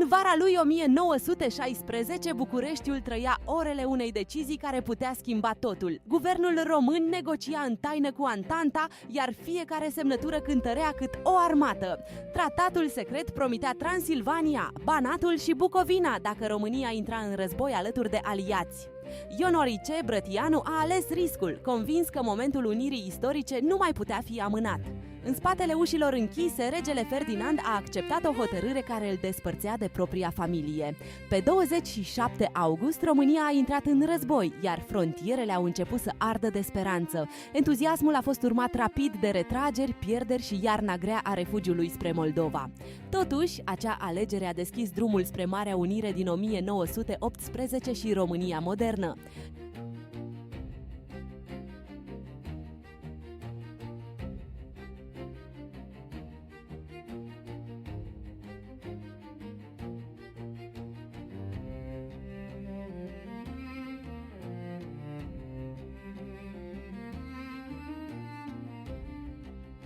În vara lui 1916, Bucureștiul trăia orele unei decizii care putea schimba totul. Guvernul român negocia în taină cu Antanta, iar fiecare semnătură cântărea cât o armată. Tratatul secret promitea Transilvania, Banatul și Bucovina dacă România intra în război alături de aliați. Ion Orice Brătianu a ales riscul, convins că momentul unirii istorice nu mai putea fi amânat. În spatele ușilor închise, regele Ferdinand a acceptat o hotărâre care îl despărțea de propria familie. Pe 27 august, România a intrat în război, iar frontierele au început să ardă de speranță. Entuziasmul a fost urmat rapid de retrageri, pierderi și iarna grea a refugiului spre Moldova. Totuși, acea alegere a deschis drumul spre Marea Unire din 1918 și România modernă.